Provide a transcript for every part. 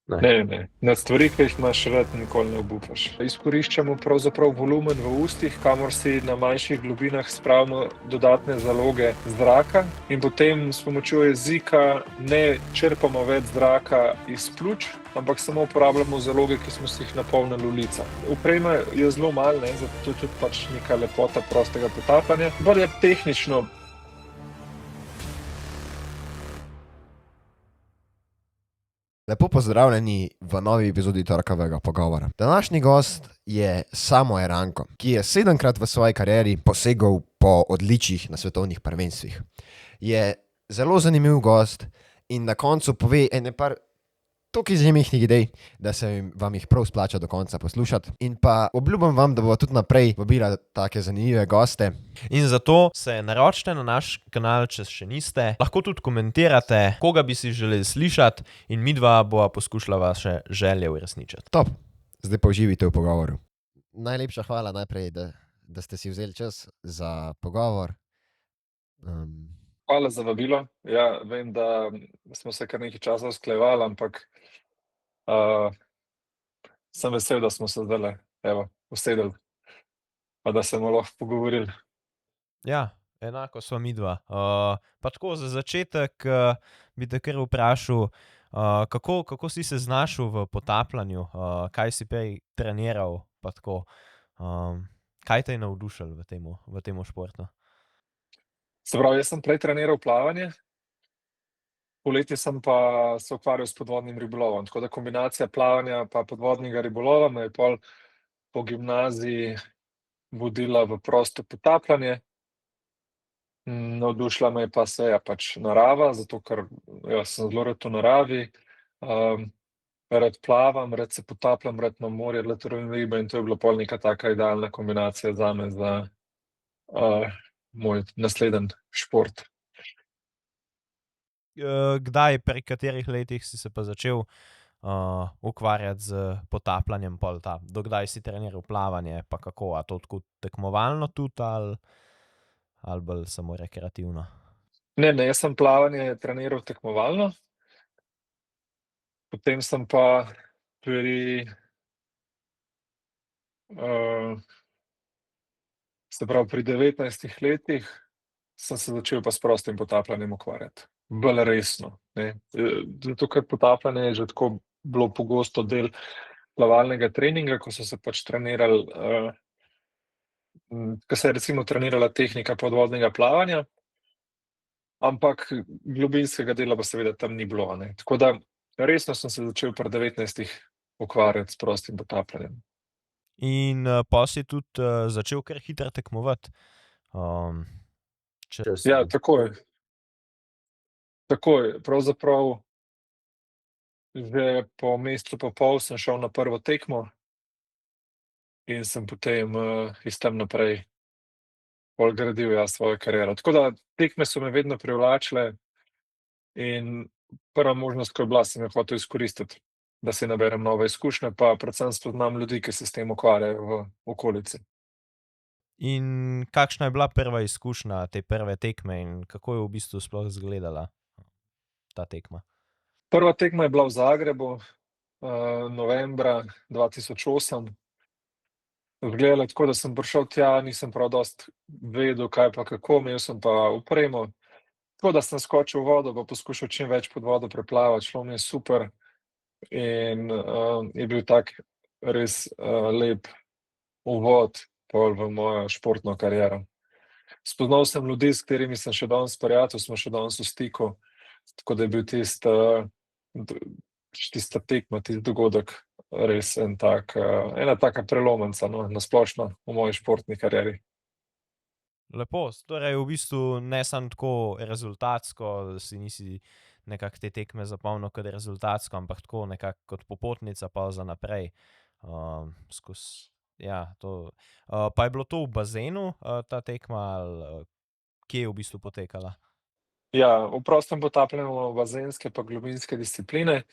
Ne. Na stvari, ki jih imaš rad, nikoli ne obupaš. Izkoriščamo pravzaprav volumen v ustih, kamor si na manjših globinah spravimo dodatne zaloge zraka in potem s pomočjo jezika ne črpamo več zraka iz pljuč, ampak samo uporabljamo zaloge, ki smo si jih napolnili v lica. Opreme je zelo malo, ne, zato je tudi pač neka lepota prostega potapljanja. Bolj je tehnično. Lepo pozdravljeni v novi epizodi Torkovega pogovora. Današnji gost je Samo Eranko, ki je 7-krat v svoji karieri posegal po odličjih na svetovnih prvenstvih. Je zelo zanimiv gost in na koncu pove ene par toliko izjemnih idej, da se vam jih prav splača do konca poslušati. In pa obljubim vam, da bo tudi naprej vabila take zanimive goste. In zato se naročite na naš kanal, če še niste. Lahko tudi komentirate, koga bi si želeli slišati in midva bova poskušala vaše želje uresničiti. Top, zdaj pa uživite v pogovoru. Najlepša hvala najprej, da ste si vzeli čas za pogovor. Hvala za vabilo. Ja, vem, da smo se kar nekaj časa usklajevali, ampak sem vesel, da smo se zdajle, usedli, pa da se bomo lahko pogovorili. Ja, enako sva midva. Pa tako za začetek bi te kar vprašal, kako si se znašel v potapljanju, kaj si prej treniral, pa tako. Kaj te je navdušilo v temu športu? Se pravi, jaz sem prej treniral plavanje, poleti sem pa se ukvarjal s podvodnim ribolovom, tako da kombinacija plavanja pa podvodnega ribolova me je pol po gimnaziji vodila v prosto potapljanje. Navdušila me je pa seveda pač narava, zato ker jaz sem zelo rad v naravi. Rad plavam, rad se potapljam, rad imam morje, rad lovim ribe in to je bila pol neka taka idealna kombinacija zame za moj naslednji šport. Kdaj, pri katerih letih si se pa začel ukvarjati z potapljanjem pol ta? Do kdaj si treniral plavanje, pa kako? A to tako tekmovalno tudi ali bolj samo rekreativno? Ne, jaz sem plavanje treniral tekmovalno, potem sem pa pri se pravi pri 19 letih sem se začel pa s prostim potapljanjem ukvarjati. Bolj resno, ne. Zato ker potapljanje je že tako bilo pogosto del plavalnega treninga, ko so se pač trenirali, ko se je recimo trenirala tehnika podvodnega plavanja, ampak globinskega dela pa seveda tam ni bilo, a ne. Tako da resno sem se začel pri 19 ukvarjati s prostim potapljanjem. In pol si tudi začel kar hitro tekmovati. Ja, takoj. Pravzaprav že po mesecu pa pol sem šel na prvo tekmo in sem potem iz tam naprej pol gradil, ja, svojo kariero. Tako da tekme so me vedno privlačile in prva možnost, ko je bila, sem jo hotel izkoristiti, da si naberem nove izkušnje, pa predvsem spoznam ljudi, ki se s tem ukvarjajo v okolici. In kakšna je bila prva izkušnja te prve tekme in kako je v bistvu sploh izgledala ta tekma? Prva tekma je bila v Zagrebu, novembra 2008. Izgledala je tako, da sem prišel tja, nisem prav dosti vedel, kaj pa kako, imel sem pa opremo. Tako da sem skočil v vodo pa poskušal čim več pod vodo preplavati, šlo mi je super in je bil tak res lep uvod pol v mojo športno kariero. Spoznal sem ljudi, s katerimi sem še danes prijatelj, smo še danes v stiku, tako da je bil tista tekma, tisti dogodek res ena taka prelomnica, no, na splošno v moji športni karieri. Lepo, torej v bistvu ne samo tako rezultatsko, da si nisi nekako te tekme zapomnil kot rezultatsko, ampak tako nekako kot popotnica pa za naprej skozi, ja, to. Pa je bilo to v bazenu, ta tekma, ali kje je v bistvu potekala? Ja, v prostem potapljanju imamo bazenske pa globinske discipline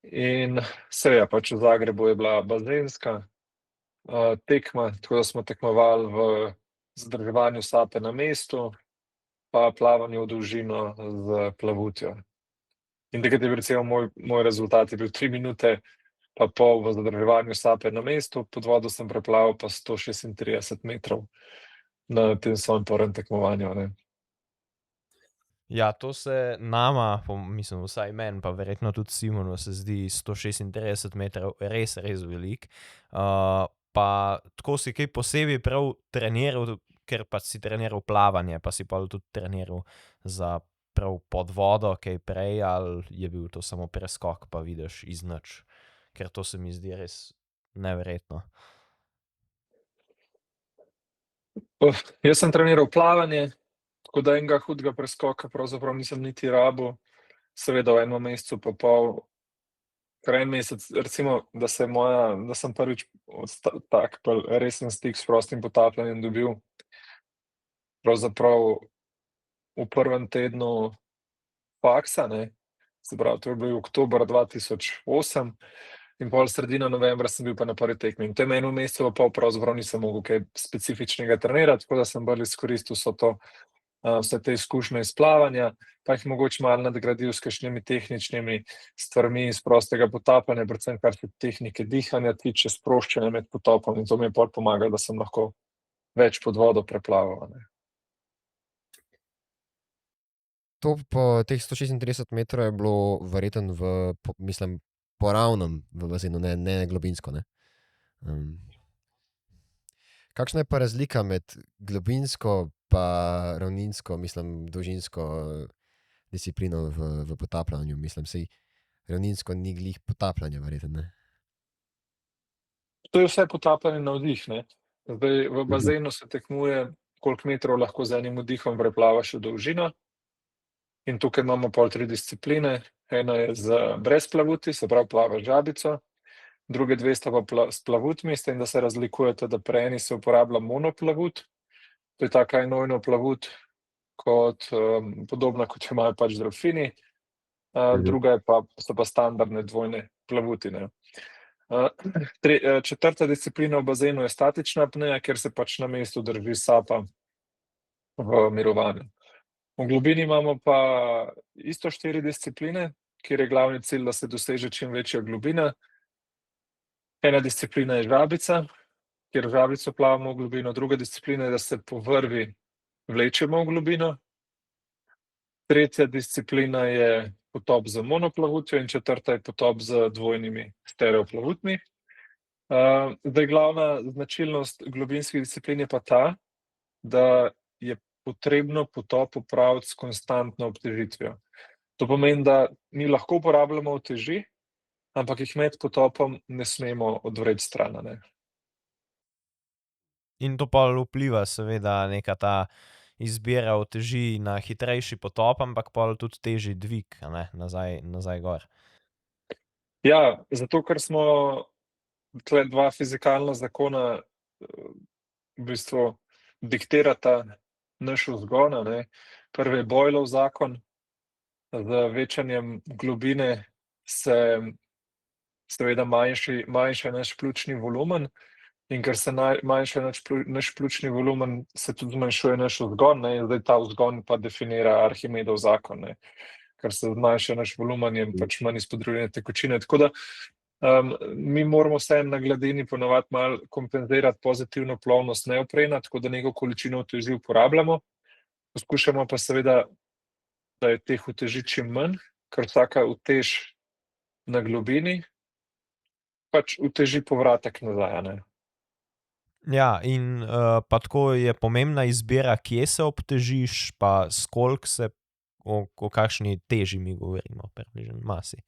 in seveda pač v Zagrebu je bila bazenska tekma, tako da smo tekmovali v zadrževanju sape na mestu pa plavanju v dolžino s plavutjo. In takrat je bil recimo moj rezultat je bil 3 minute pa pol v zadrževanju sape na mestu, pod vodo sem preplaval pa 136 metrov na tem svojem prvem tekmovanju, ne. Ja, to se nama, mislim, vsaj meni, pa verjetno tudi Simonu, se zdi 136 metrov res velik. Pa tako si kaj posebej prav treniral, ker pa si treniral plavanje, pa si pa tudi treniral za prav pod vodo, kaj prej, ali je bil to samo preskok, pa vidiš iz nič. Ker to se mi zdi res neverjetno. Jaz sem treniral plavanje, tako da enega hudega preskoka pravzaprav nisem niti rabil. Seveda v enem mesecu pa pol, kar en mesec, recimo, da sem prvič tak resen stik s prostim potapljanjem dobil pravzaprav v prvem tednu faksa, ne. Se pravi, to je bil oktober 2008 in pol sredina novembra sem bil pa na prvi tekmi. In v tem enem mesecu pa pol pravzaprav nisem mogel kaj specifičnega trenirati, tako da sem bolj izkoristil vse te izkušnje iz plavanja, pa jih mogoče malo nadgradil s kakšnimi tehničnimi stvarmi iz prostega potapljanja, predvsem kar se tehnike dihanja tiče, sproščanja med potopom, in to mi je pol pomagalo, da sem lahko več pod vodo preplaval, ne. To po teh 136 metrov je bilo verjetno mislim, po ravnem v bazenu, ne globinsko, ne? Kakšna je pa razlika med globinsko pa ravninsko, mislim, dolžinsko disciplino v potapljanju? Mislim, saj ravninsko ni glih potapljanje verjetno, ne? To je vse potapljanje na vdih, ne. Zdaj v bazenu se tekmuje, koliko metrov lahko z enim vdihom preplavaš v dolžino. In tukaj imamo pol 3 discipline. Ena je brez plavuti, se pravi plavaš žabico, druge 2 sta pa s plavutmi, s tem, da se razlikujeta, da pri eni se uporablja monoplavut, to je taka enojna plavut, podobna, kot jo imajo pač delfini, druga so pa standardne dvojne plavuti, ne. Četrta disciplina v bazenu je statična apnea, kjer se pač na mestu drži sapa v mirovanju. V globini imamo pa isto 4 discipline, kjer je glavni cilj, da se doseže čim večja globina. Ena disciplina je žabica, kjer žabico plavamo v globino, druga disciplina je, da se po vrvi vlečemo v globino. Tretja disciplina je potop z monoplavutjo in četrta je potop z dvojnimi stereoplavutmi. Zdaj glavna značilnost globinskih disciplin je pa ta, da je potrebno potop opraviti s konstantno obtežitvijo. To pomeni, da mi lahko uporabljamo uteži, ampak jih med potopom ne smemo odvreči stran, ne. In to pa vpliva seveda neka ta izbira uteži na hitrejši potop, ampak pol tudi težji dvig, a ne, nazaj gor. Ja, zato ker smo tule 2 fizikalna zakona v bistvu diktirata naš vzgon, a ne. Prvi je Boylov zakon, z večanjem globine se seveda manjša naš pljučni volumen, in ker se manjša naš pljučni volumen, se tudi zmanjšuje naš vzgon, ne, in zdaj ta vzgon pa definira Arhimedov zakon, ne. Ker se zmanjša naš volumen, je pač manj izpodrobljene tekočine, tako da mi moramo vseeno na gladini ponavadi malo kompenzirati pozitivno plovnost neoprena, tako da neko količino uteži uporabljamo. Poskušamo pa seveda, da je teh uteži čim manj, ker vsaka utež na globini pač uteži povratek nazaj, a ne. Ja, in pa tako je pomembna izbira, kje se obtežiš, pa s koliko se, o kakšni teži mi govorimo, približno masi.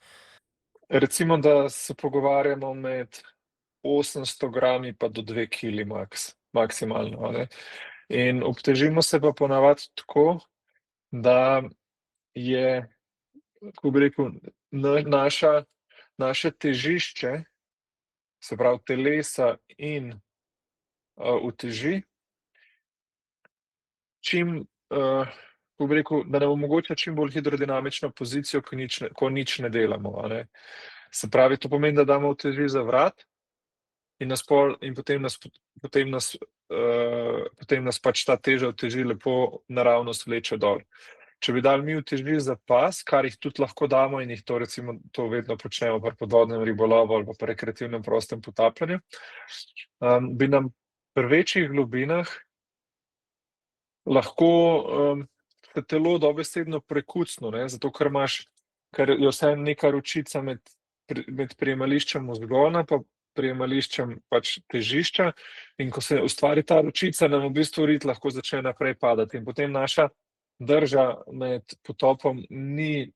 Recimo, da se pogovarjamo med 800 grami pa do 2 kili maksimalno, a ne. In obtežimo se pa ponavadi tako, da je, kako bi rekel, naše težišče, se pravi telesa in uteži, kako bi rekel, da nam omogoča čim bolj hidrodinamično pozicijo, ko nič ne delamo, a ne. Se pravi, to pomeni, da damo uteži za vrat in potem nas pač ta teža uteži lepo naravnost vleče dol. Če bi dali mi uteži za pas, kar jih tudi lahko damo in jih to recimo to vedno počnemo pri podvodnem ribolovu ali pa pri rekreativnem prostem potapljanju, bi nam pri večjih globinah lahko se telo dobesedno prekucno, ne, zato ker je vseeno neka ročica med prijemališčem vzgona pa prijemališčem pač težišča, in ko se ustvari ta ročica, nam v bistvu rit lahko začne naprej padati in potem naša drža med potopom ni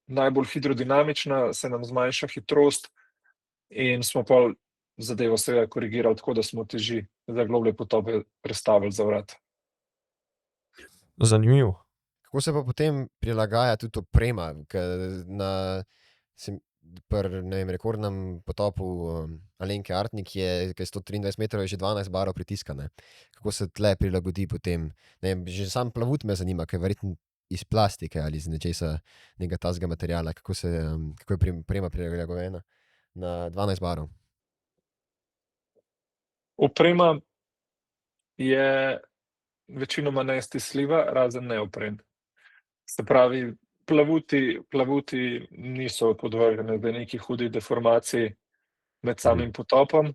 najbolj hidrodinamična, se nam zmanjša hitrost in smo pol zadevo seveda korigirali tako, da smo uteži za globlje potope prestavili za vrat. Zanimivo. Kako se pa potem prilagaja tudi oprema, pri, ne vem, rekordnem potopu Alenke Artnik je 123 metrov, je že 12 barov pritiska, ne. Kako se tle prilagodi potem, ne vem, že sam plavut me zanima, ker je verjetno iz plastike ali iz nečesa, nekega takega materiala, kako je oprema prilagojena na 12 barov. Oprema je večinoma nestisljiva, razen neopren. Se pravi, plavuti niso podvrženi neki hudi deformaciji med samim potopom,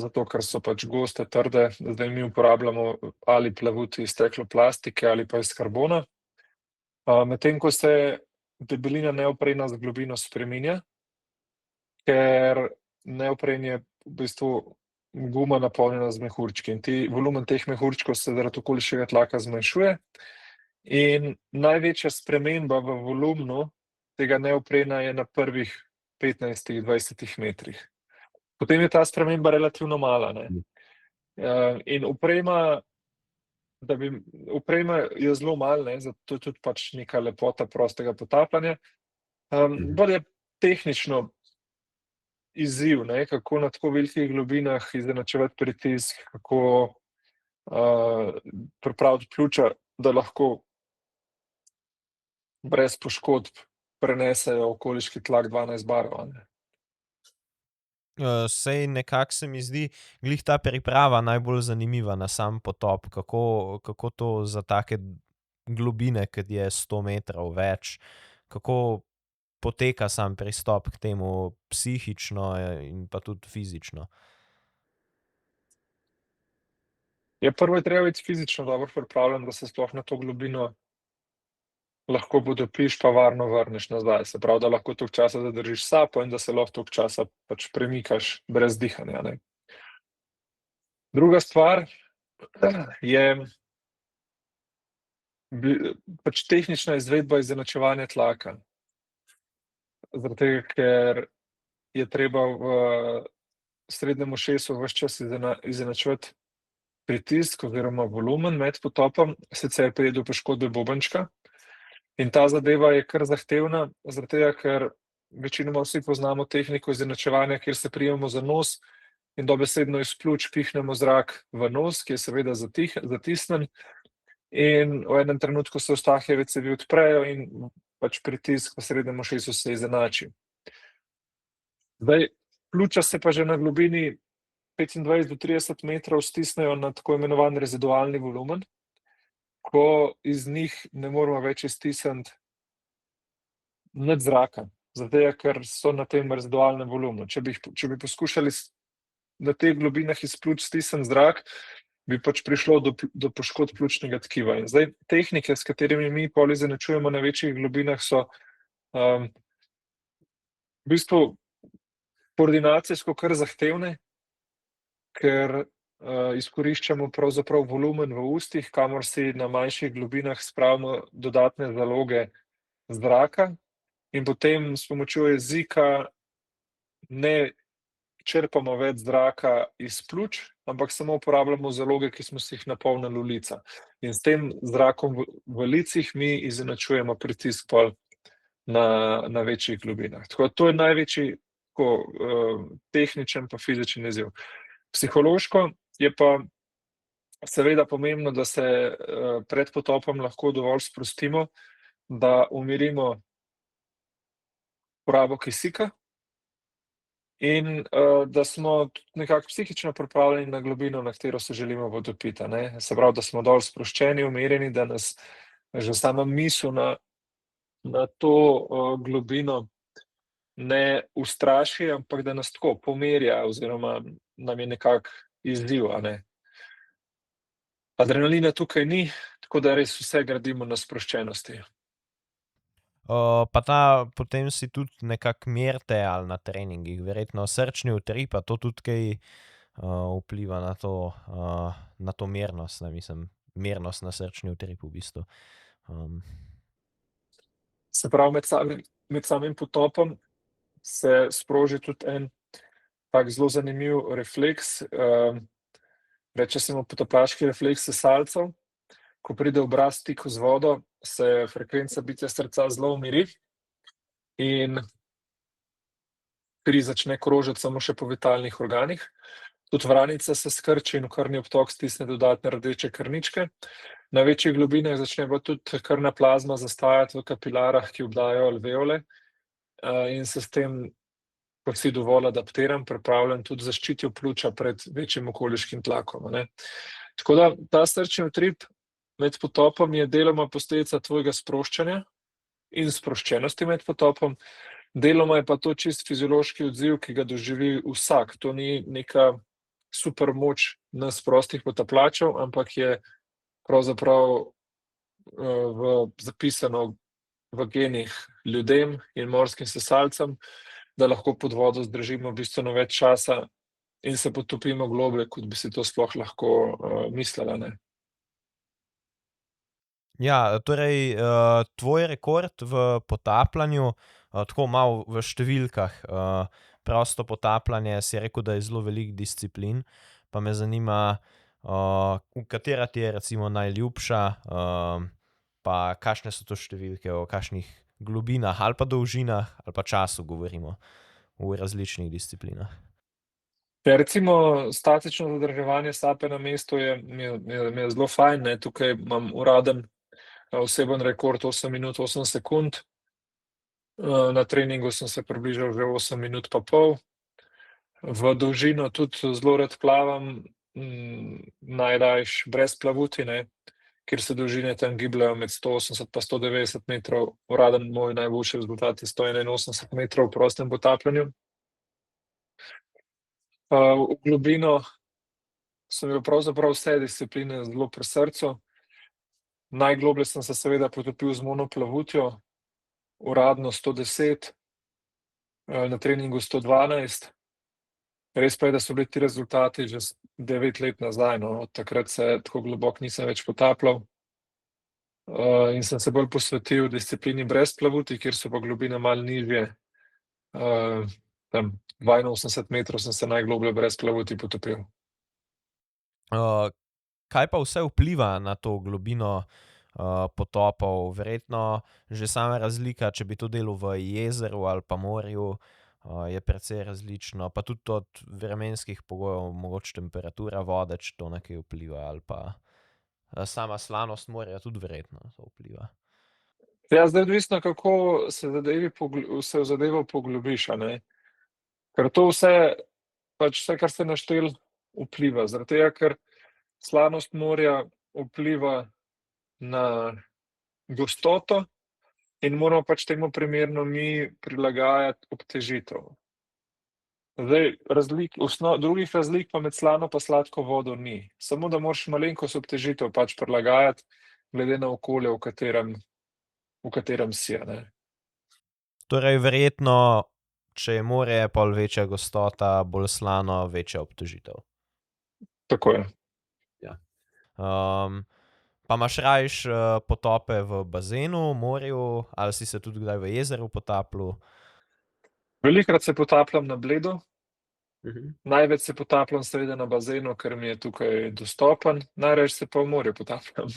zato ker so pač goste, trde. Zdaj mi uporabljamo ali plavuti iz stekloplastike ali pa iz karbona. Medtem ko se debelina neoprena z globino spreminja, ker neopren je v bistvu guma napolnjena z mehurčki in volumen teh mehurčkov se zaradi okoliškega tlaka zmanjšuje. In največja sprememba v volumnu tega neoprena je na prvih 15-20 metrih. Potem je ta sprememba relativno mala, ne. In oprema je zelo malo, ne, zato je tudi pač neka lepota prostega potapljanja. Bolj je tehnično izziv, ne, kako na tako velikih globinah izenačevati pritisk, kako pripraviti pljuča, da lahko brez poškodb prenesejo okoliški tlak 12 barov, a ne. Saj nekako se mi zdi glih ta priprava najbolj zanimiva na sam potop, kako to za take globine, kot je 100 metrov več, kako poteka sam pristop k temu psihično in pa tudi fizično. Ja, prvo je treba biti fizično dobro pripravljen, da se sploh na to globino lahko potopiš pa varno vrneš nazaj. Se pravi, da lahko toliko časa zadržiš sapo in da se lahko toliko časa pač premikaš brez dihanja, ne. Druga stvar je pač tehnična izvedba izenačevanja tlaka. Zaradi tega, ker je treba v srednjem ušesu ves čas izenačevati pritisk oziroma volumen med potopom, sicer pride do poškodbe bobenčka. In ta zadeva je kar zahtevna, zaradi tega, ker večinoma vsi poznamo tehniko izenačevanja, kjer se prijemo za nos in dobesedno iz pljuč pihnemo zrak v nos, ki je seveda zatisnjen, in v enem trenutku se Eustachijeve cevi odprejo in pač pritisk v srednjem ušesu se izenači. Zdaj, pljuča se pa že na globini 25 do 30 metrov stisnejo na tako imenovan rezidualni volumen, ko iz njih ne moremo več iztisniti nič zraka, zaradi tega, ker so na tem rezidualnem volumnu. Če bi poskušali na teh globinah iz pljuč stisniti zrak, bi pač prišlo do poškodb pljučnega tkiva. In zdaj tehnike, s katerimi mi pol izenačujemo na večjih globinah, so v bistvu koordinacijsko kar zahtevne, ker izkoriščamo pravzaprav volumen v ustih, kamor si na manjših globinah spravimo dodatne zaloge zraka in potem s pomočjo jezika ne črpamo več zraka iz pljuč, ampak samo uporabljamo zaloge, ki smo si jih napolnili v lica. In s tem zrakom v licih mi izenačujemo pritisk pol na večjih globinah. Tako da to je največji tehničen pa fizičen izziv. Psihološko je pa seveda pomembno, da se pred potopom lahko dovolj sprostimo, da umirimo porabo kisika in da smo nekako psihično pripravljeni na globino, na katero se želimo potopiti, a ne. Se pravi, da smo dovolj sproščeni, umirjeni, da nas že sama misel na to globino ne ustraši, ampak da nas tako pomerja oziroma nam je nekako izziv, a ne. Adrenalina tukaj ni, tako da res vse gradimo na sproščenosti. Pa potem si tudi nekako merite ali na treningih, verjetno srčni utrip, pa to tudi kaj vpliva na to mernost, ne, mislim, mernost na srčni utrip v bistvu. Se pravi, med samim potopom se sproži tudi en tak zelo zanimiv refleks, reče se mu potapljaški refleks sesalcev. Ko pride obraz v stik z vodo, se frekvenca bitja srca zelo umiri in kri začne krožiti samo še po vitalnih organih. Tudi vranica se skrči in v krvni obtok stisne dodatne rdeče krvničke. Na večjih globinah začne pa tudi krvna plazma zastajati v kapilarah, ki obdajajo alveole, in se s tem, ko si dovolj adaptiran, pripravljen tudi zaščitil pljuča pred večjim okoliškim tlakom, a ne. Tako da ta srčni utrip med potopom je deloma posledica tvojega sproščanja in sproščenosti med potopom, deloma je pa to čisto fiziološki odziv, ki ga doživi vsak. To ni neka super moč nas prostih potapljačev, ampak je pravzaprav zapisano v genih ljudem in morskim sesalcem, da lahko pod vodo zdržimo bistveno več časa in se potopimo globlje, kot bi si to sploh lahko mislili, ne. Ja, torej, tvoj rekord v potapljanju, tako malo v številkah, prosto potapljanje si rekel, da je zelo veliko disciplin, pa me zanima, katera ti je recimo najljubša, pa kakšne so to številke, o kakšnih globinah ali pa dolžinah ali pa času govorimo v različnih disciplinah. Ja, recimo statično zadrževanje sape na mestu mi je zelo fajn, ne, tukaj imam uraden oseben rekord 8 minut 8 sekund. Na treningu sem se približal že 8 minut pa pol. V dolžino tudi zelo rad plavam, najrajši brez plavuti, ne, kjer se dolžine tam gibljejo med 180 pa 190 metrov. Uraden moj najboljši rezultat je 181 metrov v prostem potapljanju. V globino so mi pa pravzaprav vse discipline zelo pri srcu. Najgloblje sem se seveda potopil z monoplavutjo, uradno 110, na treningu 112. Res pa je, da so bili ti rezultati že 9 let nazaj, no, od takrat se tako globoko nisem več potapljal. In sem se bolj posvetil disciplini brez plavuti, kjer so pa globine malo nižje. Tam 82 metrov sem se najgloblje brez plavuti potopil. Kaj pa vse vpliva na to globino potopov? Verjetno že sama razlika, če bi to delal v jezeru ali pa morju, je precej različno, pa tudi od vremenskih pogojev, mogoče temperatura vode, če to na kaj vpliva, ali pa sama slanost morja tudi verjetno to vpliva. Ja, zdaj odvisno, kako se v zadevo poglobiš, a ne. Ker to vse, kar ste našteli, vpliva, zaradi tega, ker slanost morja vpliva na gostoto in moramo temu primerno mi prilagajati obtežitev. Zdaj, drugih razlik pa med slano pa sladko vodo ni. Samo da moraš malenkost obtežitev prilagajati glede na okolje, v katerem si, a ne. Torej verjetno, če je morje, je pol večja gostota, bolj slano, večja obtežitev. Tako je. Pa imaš rajši potope v bazenu, morju, ali si se tudi kdaj v jezeru potapljal? Velikokrat se potapljam na Bledu, največ se potapljam seveda na bazenu, ker mi je tukaj dostopen, najrajši se pa v morju potapljam.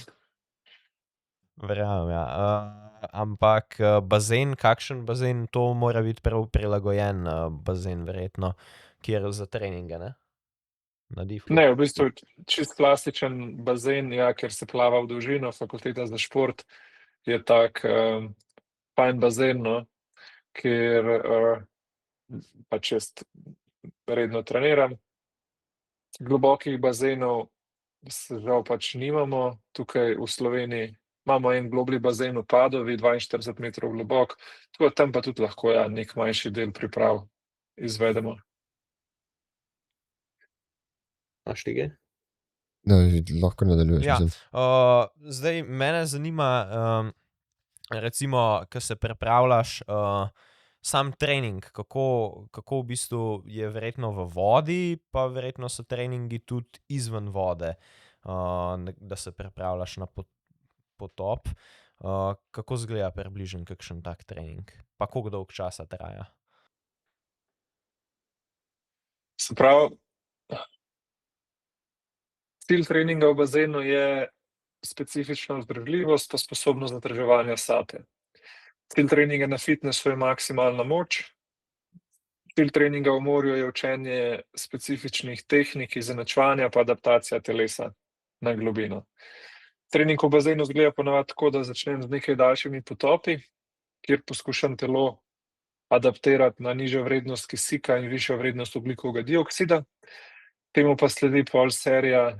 Verjamem, ja. Ampak bazen, kakšen bazen, to mora biti prav prilagojen bazen verjetno, kjer za treninge, ne? Na Difu. Ne, v bistvu čisto klasičen bazen, ja, kjer se plava v dolžino, fakulteta za šport je tak fajn bazen, no, kjer jaz redno treniram. Globokih bazenov žal nimamo tukaj v Sloveniji, imamo en globlji bazen v Padovi, 42 metrov globok, tako da tam pa tudi lahko nek manjši del priprav izvedemo. A štige? No, lahko nadaljuješ, Ja, mislim. zdaj mene zanima, recimo, ko se pripravljaš, sam trening, kako v bistvu je verjetno v vodi, pa verjetno so treningi tudi izven vode, da se pripravljaš na potop. Kako izgleda približno kakšen tak trening? Pa koliko dolgo časa traja? Se pravi, cilj treninga v bazenu je specifična vzdržljivost pa sposobnost zadrževanja sape. Cilj treninga na fitnessu je maksimalna moč. Cilj treninga v morju je učenje specifičnih tehnik izenačevanja pa adaptacija telesa na globino. Trening v bazenu izgleda ponavadi tako, da začnem z nekaj daljšimi potopi, kjer poskušam telo adaptirati na nižjo vrednost kisika in višjo vrednost ogljikovega dioksida. Temu pa sledi pol serija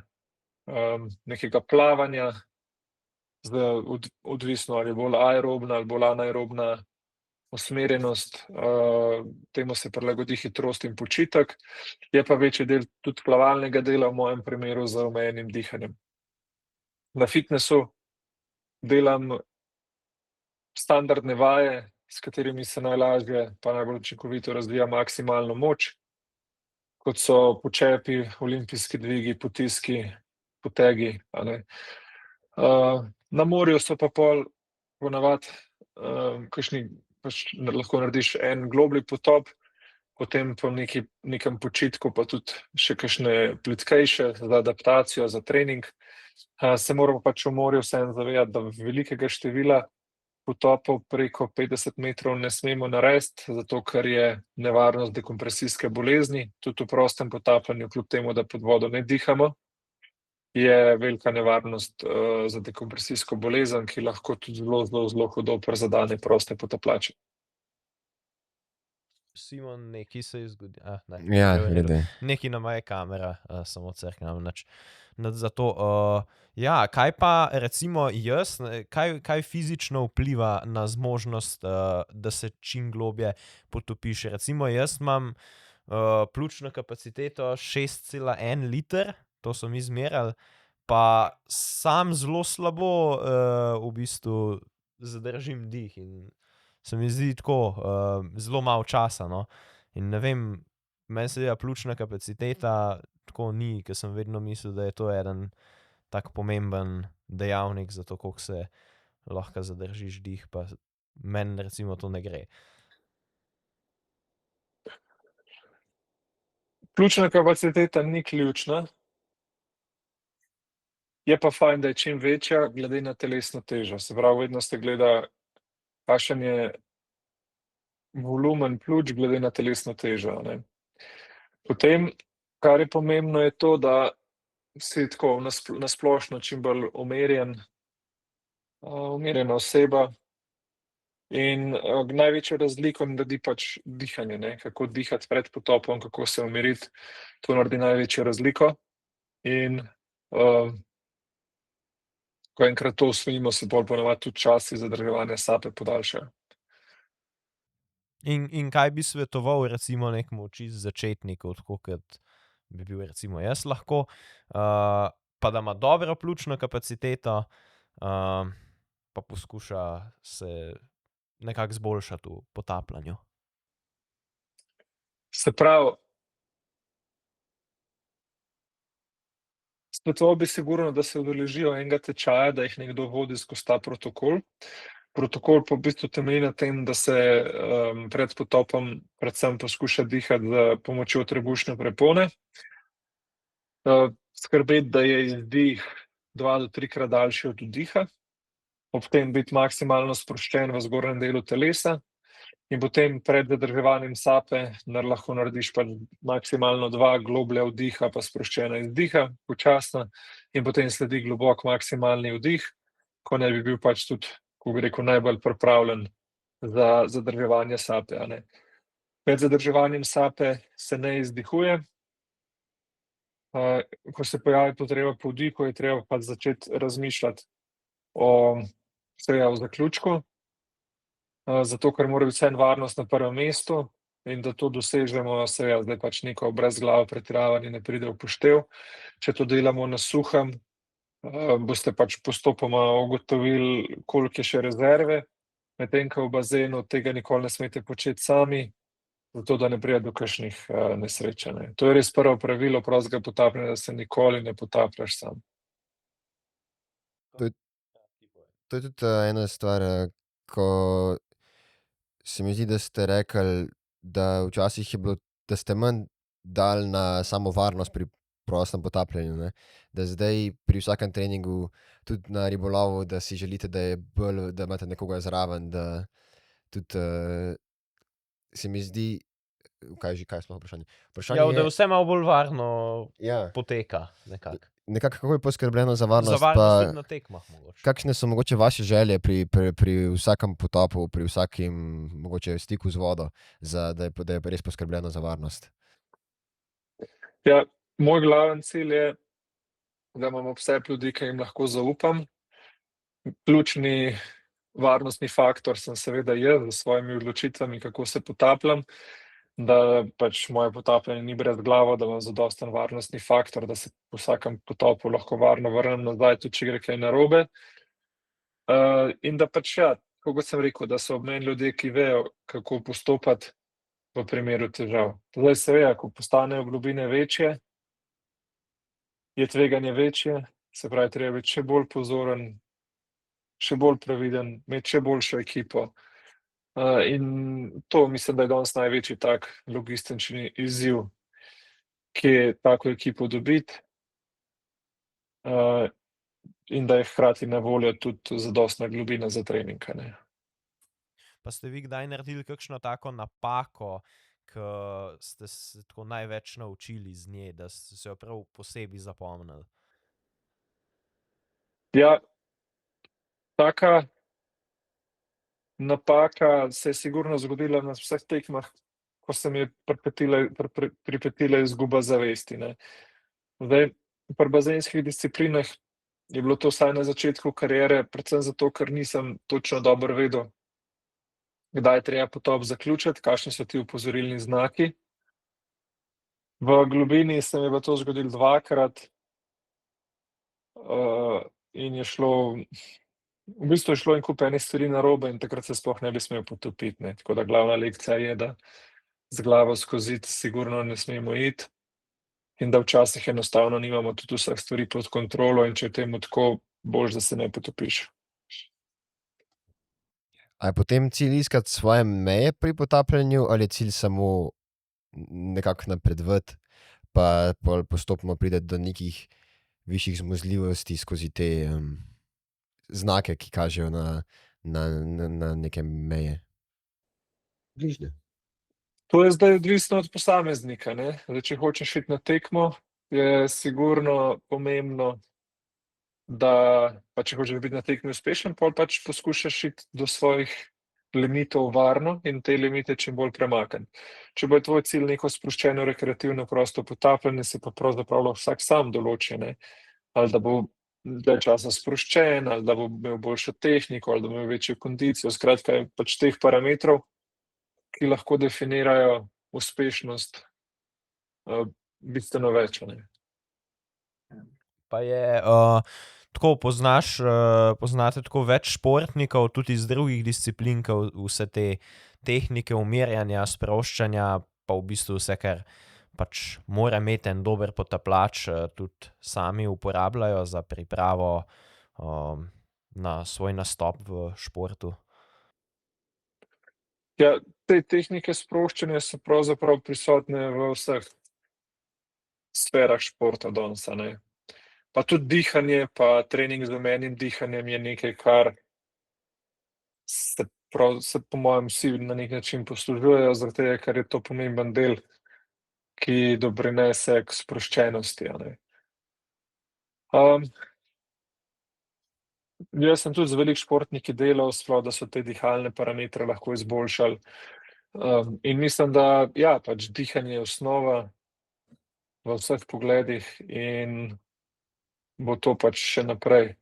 nekega plavanja, odvisno ali je bolj aerobna ali bolj anaerobna usmerjenost, temu se prilagodi hitrost in počitek, je pa večji del tudi plavalnega dela, v mojem primeru z omejenim dihanjem. Na fitnessu delam standardne vaje, s katerimi se najlažje pa najbolj učinkovito razvija maksimalno moč, kot so počepi, olimpijski dvigi, potiski, potegi, a ne. Na morju so pa pol ponavadi kakšni, pač lahko narediš en globlji potop, potem po nekem počitku pa tudi še kakšne plitkejše za adaptacijo, za trening. Se moramo pač v morju vseeno zavedati, da velikega števila potopov preko 50 metrov ne smemo narediti, zato ker je nevarnost dekompresijske bolezni, tudi v prostem potapljanju, kljub temu, da pod vodo ne dihamo, je velika nevarnost za dekompresijsko bolezen, ki lahko tudi zelo hudo prizadene proste potapljače. Simon, nekaj se je zgodil. Ne, Ja, je v redu. glede. Nekaj nama je kamera, samo crknem, nič zato. Ja, kaj pa recimo jaz, kaj fizično vpliva na zmožnost, da se čim globlje potopiš? Recimo jaz imam pljučno kapaciteto 6,1 liter, to so mi izmerili, pa sam zelo slabo v bistvu zadržim dih in se mi zdi tako zelo malo časa, no. In ne vem, meni se pljučna kapaciteta tako ni, ker sem vedno mislil, da je to eden tak pomemben dejavnik za to, koliko se lahko zadržiš dih, pa meni recimo to ne gre. Pljučna kapaciteta ni ključna, je pa fajn, da je čim večja glede na telesno težo. Se pravi, vedno se gleda, kakšen je volumen pljuč glede na telesno težo, ne. Potem, kar je pomembno, je to, da si tako na splošno čim bolj umirjena oseba in največjo razliko naredi pač dihanje, ne, kako dihati pred potopom, kako se umiriti, to naredi največjo razliko in ko enkrat to osvojimo, se pol ponavadi tudi časi zadrževanja sape podaljšajo. In kaj bi svetoval recimo nekemu čisto začetniku, tako kot bi bil recimo jaz lahko, pa da ima dobro pljučno kapaciteto, pa poskuša se nekako izboljšati v potapljanju? Se pravi, svetoval bi sigurno, da se udeležijo enega tečaja, da jih nekdo vodi skozi ta protokol. Protokol pa v bistvu temelji na tem, da se pred potopom predvsem poskuša dihati s pomočjo trebušne prepone. Skrbeti, da je izdih 2 do 3-krat daljši od vdiha, ob tem biti maksimalno sproščen v zgornjem delu telesa in potem pred zadrževanjem sape lahko narediš pač maksimalno 2 globlja vdiha pa sproščena izdiha, počasna, in potem sledi globok maksimalni vdih, ko naj bi bil pač tudi, ko bi rekel, najbolj pripravljen za zadrževanje sape, a ne. Med zadrževanjem sape se ne izdihuje. Ko se pojavi potreba po vdihu, je treba pač začeti razmišljati seveda v zaključku, zato ker mora biti vseeno varnost na prvem mestu in da to dosežemo, seveda zdaj pač neko brezglavo pretiravanje ne pride v poštev. Če to delamo na suhem, boste pač postopoma ugotovili, koliko je še rezerve, medtem ko v bazenu tega nikoli ne smete početi sami, zato da ne pride do kakšnih nesreč, ne. To je res prvo pravilo prostega potapljanja, da se nikoli ne potapljaš sam. To je tudi ena stvar, ko se mi zdi, da ste rekli, da včasih je bilo, da ste manj dali na samo varnost pri prostem potapljanju, ne. Da zdaj pri vsakem treningu, tudi na ribolovu, da si želite, da je bolj, da imate nekoga zraven, da tudi se mi zdi, kaj je sploh vprašanje? Vprašanje Ja, da je, vse malo bolj varno ja, poteka nekako. nekako kako je poskrbljeno za Za varnost, varnost pa tudi na tekmah mogoče. kakšne so mogoče vaše želje pri vsakem potopu, pri vsakem mogoče stiku z vodo, da je res poskrbljeno za varnost? Ja, moj glaven cilj je, da imam ob sebi ljudi, ki jim lahko zaupam. Ključni varnostni faktor sem seveda jaz s svojimi odločitvami, kako se potapljam, da pač moje potapljanje ni brezglavo, da imam zadosten varnostni faktor, da se po vsakem potopu lahko varno vrnem nazaj, tudi če gre kaj narobe. In da pač ja, tako kot sem rekel, da so ob meni ljudje, ki vejo, kako postopati v primeru težav. Zdaj seveda, ko postanejo globine večje, je tveganje večje, se pravi, treba biti še bolj pozoren, še bolj previden, imeti še boljšo ekipo. In to mislim, da je danes največji tak logistični izziv, kje tako ekipo dobiti, in da je hkrati na voljo tudi zadostna globina za trening, a ne. Pa ste vi kdaj naredili kakšno tako napako, ko ste se tako največ naučili iz nje, da ste se jo prav posebej zapomnili? Ja, taka napaka se je sigurno zgodila na vseh tekmah, ko se mi je pripetila izguba zavesti, ne. Zdaj, pri bazenskih disciplinah je bilo to vsaj na začetku kariere predvsem zato, ker nisem točno dobro vedel, kdaj je treba potop zaključiti, kakšni so ti opozorilni znaki. V globini se mi je pa to zgodilo dvakrat, in je šlo, v bistvu je šlo en kup enih stvari narobe in takrat se sploh ne bi smel potopiti, ne. Tako da glavna lekcija je, da z glavo skozi zid sigurno ne smemo iti in da včasih enostavno nimamo tudi vseh stvari pod kontrolo, in če je temu tako, boljše, da se ne potopiš. A je potem cilj iskati svoje meje pri potapljanju ali je cilj samo nekako napredovati, pa pol postopno priti do nekih višjih zmogljivosti skozi te znake, ki kažejo na neke meje? Bližnje. To je zdaj odvisno od posameznika, ne. Zdaj, če hočeš iti na tekmo, je sigurno pomembno, da pa če hočeš biti na tekmi uspešen, pol pač poskušaš iti do svojih limitov varno in te limite čim bolj premakniti. Če bo tvoj cilj neko sproščeno rekreativno prosto potapljanje, si pa pravzaprav lahko vsak sam določi, ne. Ali da bo dlje časa sproščen, ali da bo imel boljšo tehniko, ali da bo imel večjo kondicijo, skratka, je pač teh parametrov, ki lahko definirajo uspešnost, bistveno več, a ne. Pa je tako poznate tako več športnikov, tudi iz drugih disciplin, ke vse te tehnike umirjanja, sproščanja, pa v bistvu vse, kar pač mora imeti en dober potapljač, tudi sami uporabljajo za pripravo na svoj nastop v športu? Ja, te tehnike sproščanja so pravzaprav prisotne v vseh sferah športa danes, a ne. Pa tudi dihanje pa trening z omejenim dihanjem je nekaj, kar se po mojem vsi na neki način poslužujejo, zaradi tega, ker je to pomemben del, ki doprinese k sproščenosti, a ne. Jaz sem tudi z veliko športniki delal, sploh da so te dihalne parametre lahko izboljšali. In mislim, da ja, pač dihanje je osnova v vseh pogledih in bo to pač še naprej.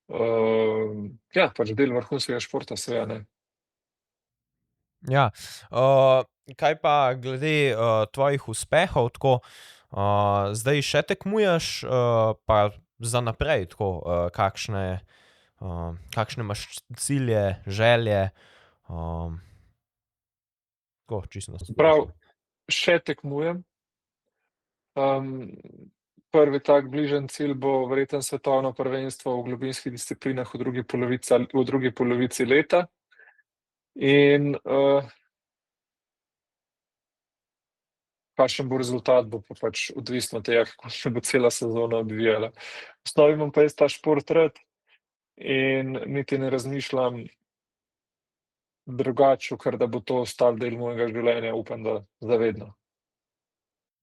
Ja, pač del vrhunskega športa, seveda, ne. Ja, kaj pa glede, tvojih uspehov, tako, zdaj še tekmuješ, pa za naprej tako, kakšne imaš cilje, želje, tako čisto na Se pravi, splošno? še tekmujem. Prvi tak bližnji cilj bo verjetno svetovno prvenstvo v globinskih disciplinah v drugi polovici leta. In, kakšen bo rezultat, bo pa pač odvisno od tega, kako se bo cela sezona odvijala. V osnovi imam pa jaz ta šport rad in niti ne razmišljam drugače, kakor da bo to ostal del mojega življenja, upam, da za vedno.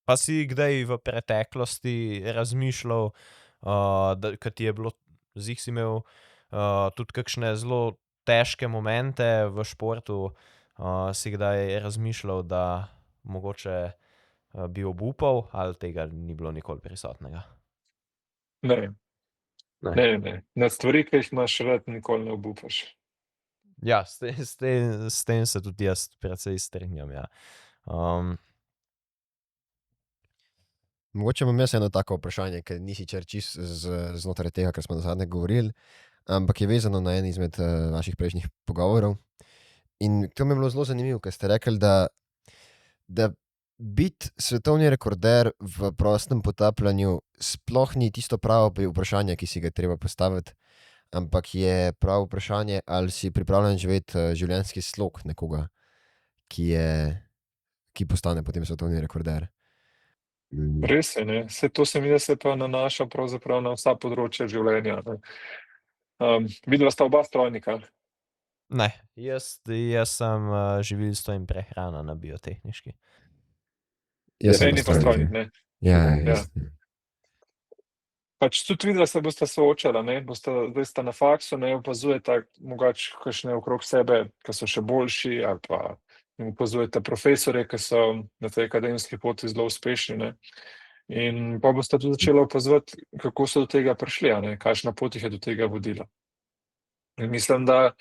Pa si kdaj v preteklosti razmišljal, ke ti je bilo, glih si imel, tudi kakšne zelo težke momente v športu, si kdaj razmišljal, da mogoče, bi obupal ali tega ni bilo nikoli prisotnega? Ne, Ne. ne. Na stvari, ki jih imaš rad, nikoli ne obupaš. Ja, s tem se tudi jaz precej strinjam, ja. Mogoče imam jaz eno tako vprašanje, ker ni sicer čisto znotraj tega, kar smo nazadnje govorili, ampak je vezano na en izmed vaših prejšnjih pogovorov. In to mi je bilo zelo zanimivo, ker ste rekli, da biti svetovni rekorder v prostem potapljanju sploh ni tisto pravo vprašanje, ki si ga je treba postaviti, ampak je pravo vprašanje, ali si pripravljen živeti življenjski slog nekoga, ki postane potem svetovni rekorder. Res je, ne. Saj to se mi zdi, da se pa nanaša pravzaprav na vsa področja življenja, ne. Vidva sta oba strojnika. Ne, jaz sem, živilstvo in prehrana na biotehniški. Jaz sem Eni pa strojnik, ne. Ja, Ja. Pač tudi vidva se bosta soočala, ne, zdaj sta na faksu, ne, opazujeta mogoče kakšne okrog sebe, ki so še boljši, ali pa opazujeta profesorje, ki so na tej akademski poti zelo uspešni, ne. In pol bosta tudi začela opazovati, kako so do tega prišli, a ne, kakšna pot jih je do tega vodila. In mislim, da,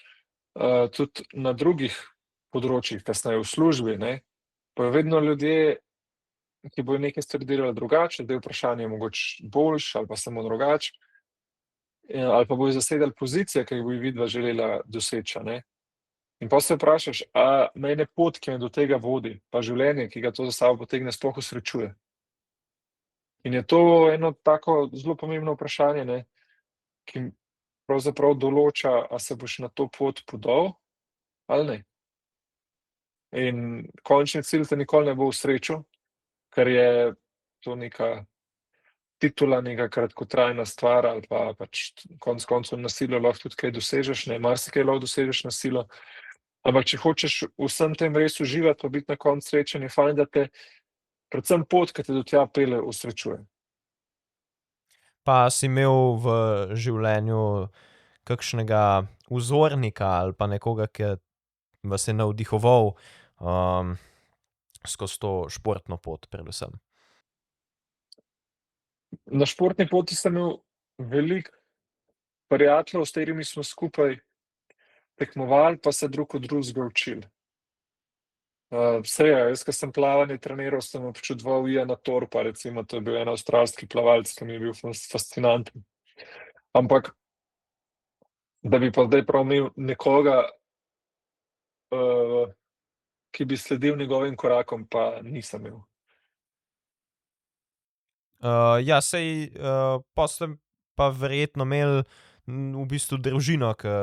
tudi na drugih področjih, kasneje v službi, ne, bojo vedno ljudje, ki bojo neke stvari delali drugače, zdaj vprašanje je mogoče boljše ali pa samo drugače, ali pa bojo zasedali pozicije, ki jih bi vidva želela doseči, a ne. In pol se vprašaš, a mene pot, ki me do tega vodi, pa življenje, ki ga to za sabo potegne, sploh osrečuje? In je to eno tako zelo pomembno vprašanje, ne, ki pravzaprav določa, a se boš na to pot podal ali ne. In končni cilj te nikoli ne bo osrečil, ker je to neka titula, neka kratkotrajna stvar ali pa pač konec koncev na silo lahko tudi kaj dosežeš, ne, marsikaj lahko dosežeš na silo. Ampak če hočeš v vsem tem res uživati pa biti na koncu srečen, je fajn, da te predvsem pot, ki te do tja pelje, osrečuje. Pa si imel v življenju kakšnega vzornika ali pa nekoga, ki vas je navdihoval, skozi to športno pot predvsem? Na športni poti sem imel veliko prijateljev, s katerimi smo skupaj tekmovali, pa se drug od drugega učili. Saj ja, jaz, ko sem plavanje treniral, sem občudoval Iana Thorpa, recimo, to je bil en avstralski plavalec, ki mi je bil fascinanten. Ampak da bi pa zdaj prav imel nekoga, ki bi sledil njegovim korakom, pa nisem imel. Ja, saj, pol ste pa verjetno imeli, v bistvu družino, ke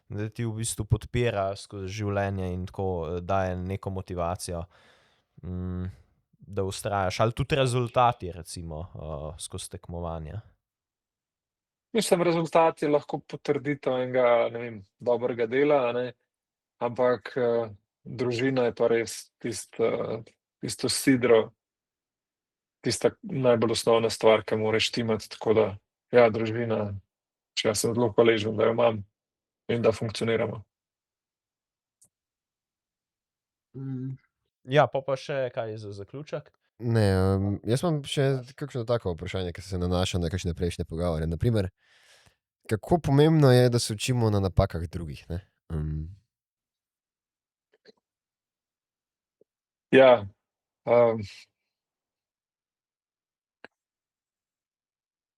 da ti v bistvu podpira skozi življenje in tako, daje neko motivacijo, da vztrajaš. Ali tudi rezultati recimo, skozi tekmovanja? Mislim, rezultat je lahko potrditev enega, ne vem, dobrega dela, a ne, ampak, družina je pa res tisto sidro, tista najbolj osnovna stvar, ke mora štimati, tako da, ja, družina, jaz sem zelo hvaležen, da jo imam in da funkcioniramo. Ja, pol pa še kaj za zaključek? Ne, jaz imam še kakšno tako vprašanje, ki se nanaša na kakšne prejšnje pogovore. Na primer, kako pomembno je, da se učimo na napakah drugih, ne? Ja, um,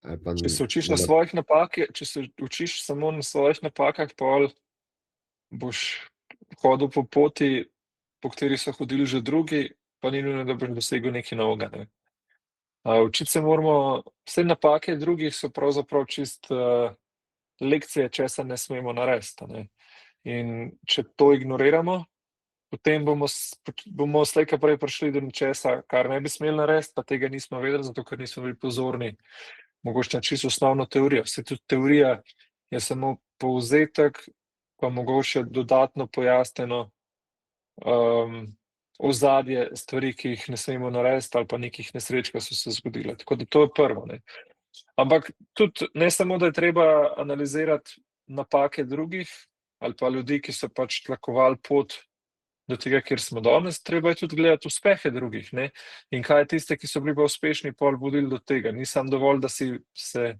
Ali pa če se učiš na na svojih napake, če se učiš samo na svojih napakah, pol boš hodil po poti, po kateri so hodili že drugi, pa ni nujno, da boš dosegel nekaj novega, ne. Učiti se moramo, vse napake drugih so pravzaprav lekcije, česa ne smemo narediti, a ne. In če to ignoriramo, potem bomo slej ko prej prišli do nečesa, kar ne bi smeli narediti, pa tega nismo vedeli, zato ker nismo bili pozorni mogoče na čisto osnovno teorijo. Saj tudi teorija je samo povzetek, pa mogoče dodatno pojasnjeno, ozadje stvari, ki jih ne smemo narediti, ali pa nekih nesreč, ki so se zgodile. Tako da to je prvo, ne. Ampak tudi ne samo, da je treba analizirati napake drugih ali pa ljudi, ki so pač tlakovali pot do tega, kjer smo danes, treba je tudi gledati uspehe drugih, ne. In kaj je tiste, ki so bili pa uspešni, pol vodili do tega. Ni samo dovolj, da si se,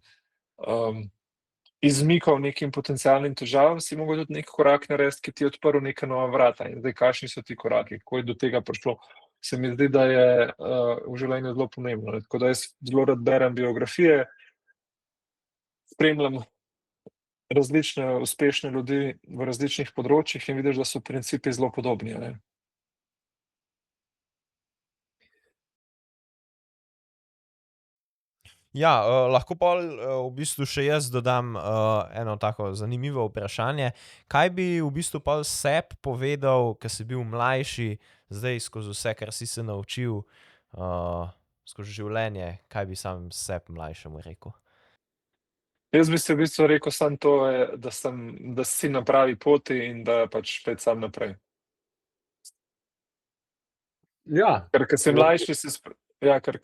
izmikal nekim potencialnim težavam, si mogel tudi neki korak narediti, ki ti je odprl neka nova vrata. In zdaj, kakšni so ti koraki, kako je do tega prišlo, se mi zdi, da je, v življenju zelo pomembno, ne. Tako da jaz zelo rad berem biografije, spremljam različne uspešne ljudi v različnih področjih in vidiš, da so principi zelo podobni, a ne. Ja, lahko pol, v bistvu še jaz dodam, eno tako zanimivo vprašanje. Kaj bi v bistvu pol sebi povedal, ke si bil mlajši, zdaj skozi vse, kar si se naučil, skozi življenje, kaj bi sam sebi mlajšemu rekel? Jaz bi si v bistvu rekel samo to, da si na pravi poti in da pač spet samo naprej. Ja, Ker ko si lahko. mlajši, ja, ker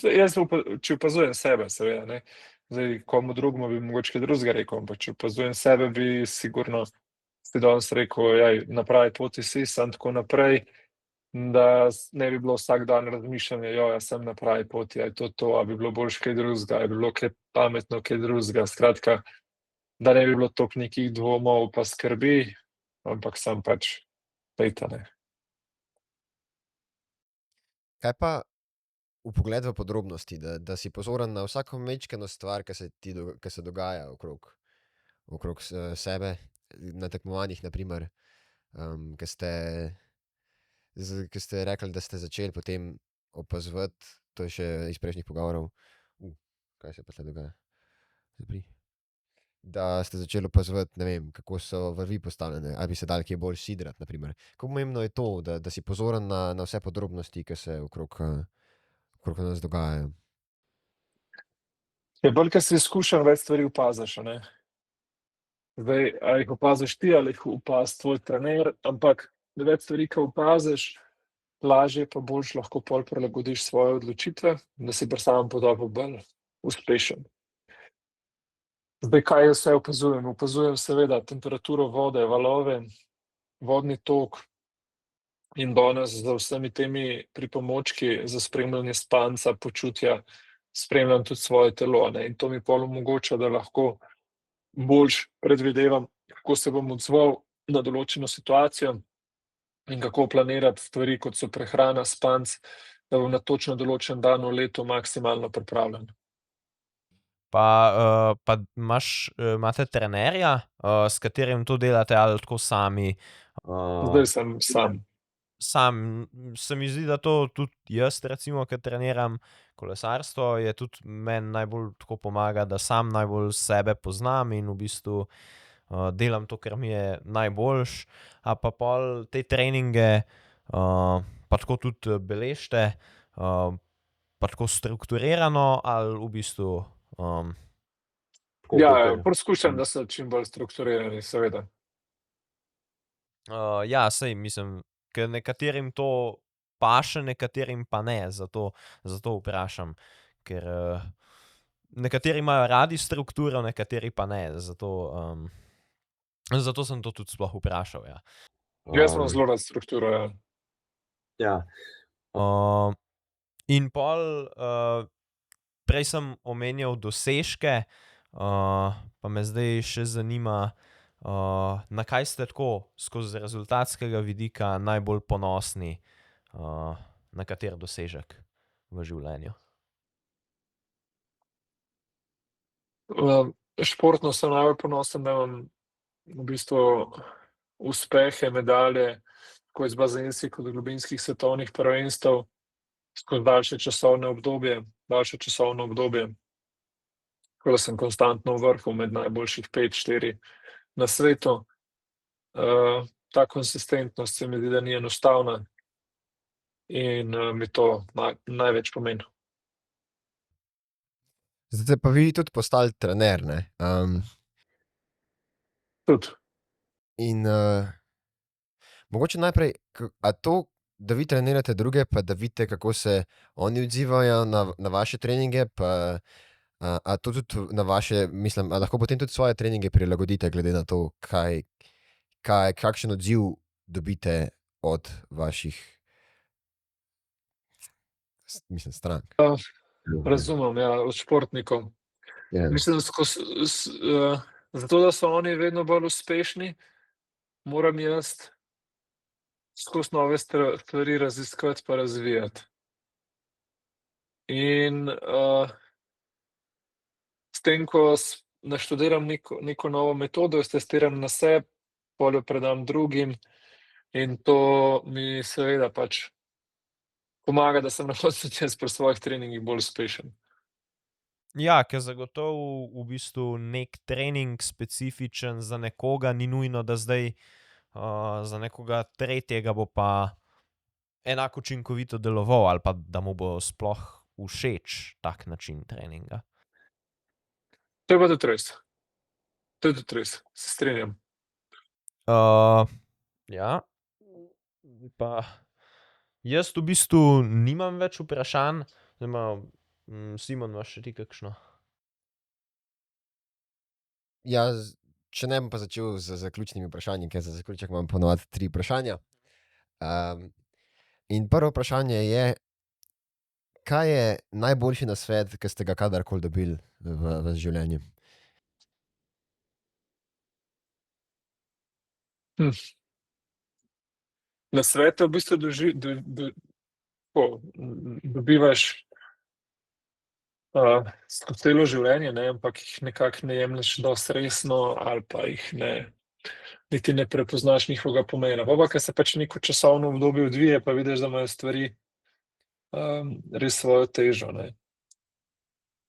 jaz če opazujem sebe, seveda, ne. Zdaj, komu drugemu bi mogoče kaj drugega rekel, ampak če opazujem sebe, bi sigurno si danes rekel: "Ej, na pravi poti si, samo tako naprej." Da ne bi bilo vsak dan razmišljanje: "Joj, a sem na pravi poti, a je to, a bi bilo boljše kaj drugega, a bi bilo kaj pametno kaj drugega." Skratka, da ne bi bilo toliko nekih dvomov pa skrbi, ampak samo pač pejte, ne. Kaj pa vpogled v podrobnosti, da si pozoren na vsako majčkeno stvar, ke se dogaja okrog sebe, na tekmovanjih na primer, ke ste rekli, da ste začeli potem opazovati, to je še iz prejšnjih pogovorov, kaj se pa tule dogaja? Zapri. Da ste začeli opazovati, ne vem, kako so vrvi postavljene, ali bi se dalo kje bolj sidrati, na primer. Kako pomembno je to, da si pozoren na vse podrobnosti, ke se okrog nas dogajajo? Ja, bolj ko si izkušen, več stvari opaziš, a ne. Zdaj, a jih opaziš ti ali jih opazi tvoj trener, ampak več stvari, ko opaziš, lažje pa boljše lahko pol prilagodiš svoje odločitve, da si pri samem potopu bolj uspešen. Zdaj, kaj jaz vse opazujem? Opazujem seveda temperaturo vode, valove, vodni tok in danes z vsemi temi pripomočki za spremljanje spanca, počutja, spremljam tudi svoje telo, a ne, in to mi pol omogoča, da lahko boljše predvidevam, kako se bom odzval na določeno situacijo in kako planirati stvari, kot so prehrana, spanec, da bom na točno določen dan v letu maksimalno pripravljen. Pa imate trenerja, s katerim to delate ali tako sami? Zdaj sem sam. Sam, se mi zdi, da to tudi jaz recimo, ke treniram kolesarstvo, je tudi meni najbolj tako pomaga, da sam najbolj sebe poznam in v bistvu, delam to, kar mi je najboljše. A pa pol te treninge, pa tako tudi beležite, pa tako strukturirano ali v bistvu, Tako Ja, kakor poskušam, da so čim bolj strukturirani, seveda. ja, saj mislim, ke nekaterim to paše, nekaterim pa ne, zato vprašam. Ker, nekateri imajo radi strukturo, nekateri pa ne, zato sem to tudi sploh vprašal, ja. Jaz imam zelo rad strukturo, ja. Ja, In pol, prej sem omenjal dosežke, Pa me zdaj še zanima, na kaj ste tako skozi rezultatskega vidika najbolj ponosni, na kater dosežek v življenju? Športno sem najbolj ponosen, da imam v bistvu uspehe, medalje, tako iz bazenskih kot globinskih svetovnih prvenstev, skozi daljše časovno obdobje. Tako da sem konstantno v vrhu med najboljših 5-4 na svetu. Ta konsistentnost se mi zdi, da ni enostavna in mi to največ pomeni. Zdaj ste pa vi tudi postali trener, ne? Tudi. In mogoče najprej, a to, da vi trenirate druge, pa da vidite, kako se oni odzivajo na vaše treninge, pa a to tudi na vaše, mislim, a lahko potem tudi svoje treninge prilagodite, glede na to, kakšen odziv dobite od vaših, mislim, strank. Razumem, ja, od športnikov. Ja. Mislim, zato, da so oni vedno bolj uspešni, moram jaz skozi nove stvari raziskati pa razvijati. In s tem, ko naštudiram neko novo metodo, jo testiram na sebi, pol jo predam drugim in to mi seveda pač pomaga, da sem na koncu tudi jaz pri svojih treningih bolj uspešen. Ja, ker zagotovo v bistvu nek trening specifičen za nekoga ni nujno, da zdaj za nekoga tretjega bo pa enako učinkovito deloval ali pa da mu bo sploh všeč tak način treninga. To je pa tudi res. To je tudi res, se strinjam. Ja, pa jaz v bistvu nimam več vprašanj, Simon, imaš še ti kakšno? Ja, če ne bom pa začel z zaključnimi vprašanji, ker za zaključek imam ponovadi 3 vprašanja. In prvo vprašanje je, kaj je najboljši nasvet, ki ste ga kadarkoli dobili v življenju? Nasvete v bistvu dobivaš skozi celo življenje, ne, ampak jih nekako ne jemlješ dosti resno ali pa jih niti ne prepoznaš njihovega pomena. Pol pa, ke se pač neko časovno obdobje odvije, pa vidiš, da imajo stvari res svojo težo, ne.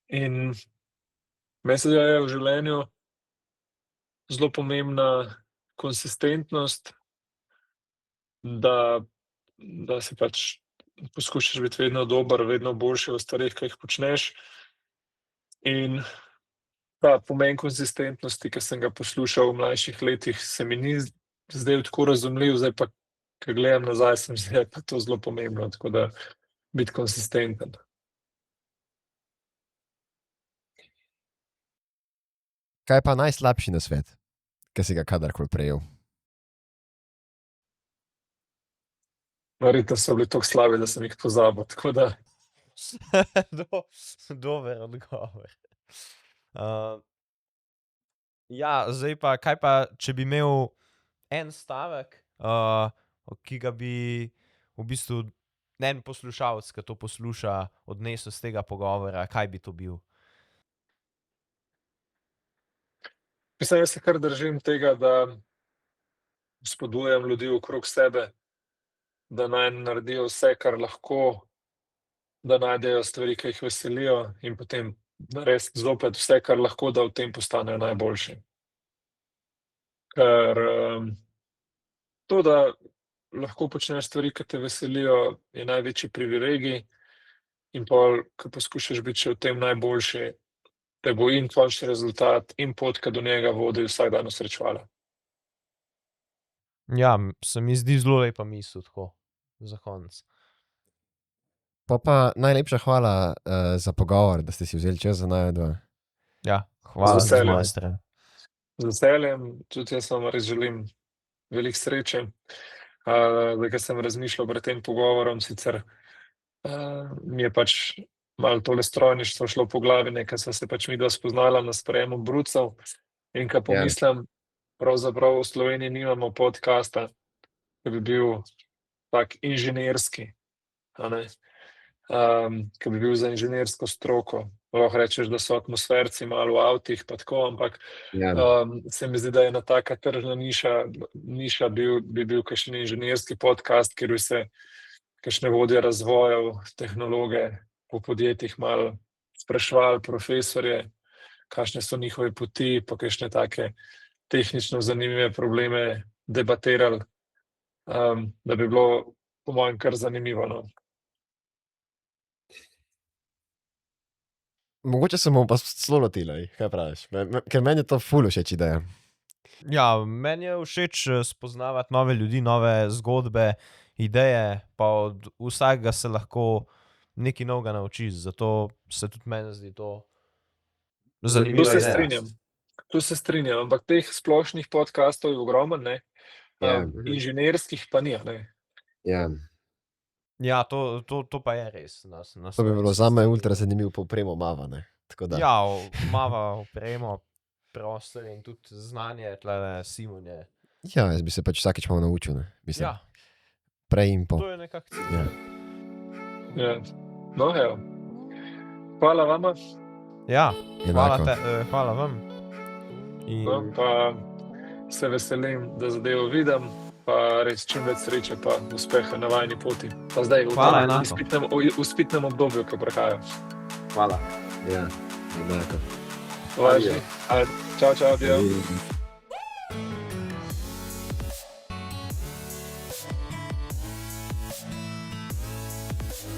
In meni se zdi, da je v življenju zelo pomembna konsistentnost, da si pač poskušaš biti vedno dober, vedno boljši v stvareh, ki jih počneš. In ta pomen konsistentnosti, ki sem ga poslušal v mlajših letih, se mi ni zdel tako razumljiv, zdaj pa, ke gledam nazaj, se mi zdi, da je pa to zelo pomembno, tako da biti konsistenten. Kaj je pa najslabši nasvet, ki si ga kadarkoli prejel? Verjetno so bili tako slabi, da sem jih pozabil, tako da Dober odgovor. Ja, zdaj pa, kaj pa, če bi imel en stavek, ki ga bi v bistvu en poslušalec, ke to posluša, odnesel s tega pogovora, kaj bi to bil? mislim, jaz se kar držim tega, da spodbujam ljudi okrog sebe, da naj naredijo vse, kar lahko, da najdejo stvari, ki jih veselijo, in potem narediti zopet vse, kar lahko, da v tem postanejo najboljši. Ker to, da lahko počneš stvari, ki te veselijo, je največji privilegij, in pol, ke poskušaš biti še v tem najboljši, te bo in končni rezultat in pot, ke do njega vodi, vsak dan osrečevala. Ja, se mi zdi zelo lepa misel tako, za konec. Pol pa najlepša hvala za pogovor, da ste si vzeli čas za naju dva. Ja, hvala Z z veseljem. moje strani. Z veseljem, tudi jaz vam res želim veliko sreče. Zdaj, ke sem razmišljal pred tem pogovorom, sicer mi je pač malo tole strojništvo šlo po glavi, nekaj sva se pač midva spoznala na sprejemu brucev in ko pomislim, pravzaprav v Sloveniji nimamo podcasta, ki bi bil tak inženirski, a ne, ki bi bil za inženirsko stroko. Lahko rečeš, da so atmosferci malo v avtih pa tako, ampak se mi zdi, da je ena taka tržna niša bi bil kakšen inženirski podcast, kjer bi se kakšne vodje razvojev, tehnologe po podjetjih malo spraševali profesorje, kakšne so njihove poti, pa kakšne take tehnično zanimive probleme debatirali, da bi bilo po mojem kar zanimivo, no. Mogoče se bomo pa celo lotili, kaj praviš? Ker meni je to ful všeč ideja. Ja, meni je všeč spoznavati nove ljudi, nove zgodbe, ideje, pa od vsakega se lahko nekaj novega naučiš, zato se tudi meni zdi to zanimivo. Tu se strinjam, ampak teh splošnih podcastov je ogromno, ne? Inženirskih pa ni, ne? Ja, to pa je res. To bi bilo zame ultra zanimivo po opremo Mava, ne? Tako da. Ja, Mava opremo, prostor in tudi znanje, tlele Simon je. Ja, jaz bi se pač vsakič malo naučil, ne? Mislim, Ja, prej in po. to je nekako cilj. Ja. Ja. No, evo. Hvala vama. Ja, Enako. hvala vam. In No, pa se veselim, da zadevo vidim, pa res čim več sreče pa uspeha na vajni poti. Pa zdaj Hvala, v enako. izpitnem obdobju, ko prihaja. Hvala. Ja, enako. Važi. Čau, adijo. Adijo.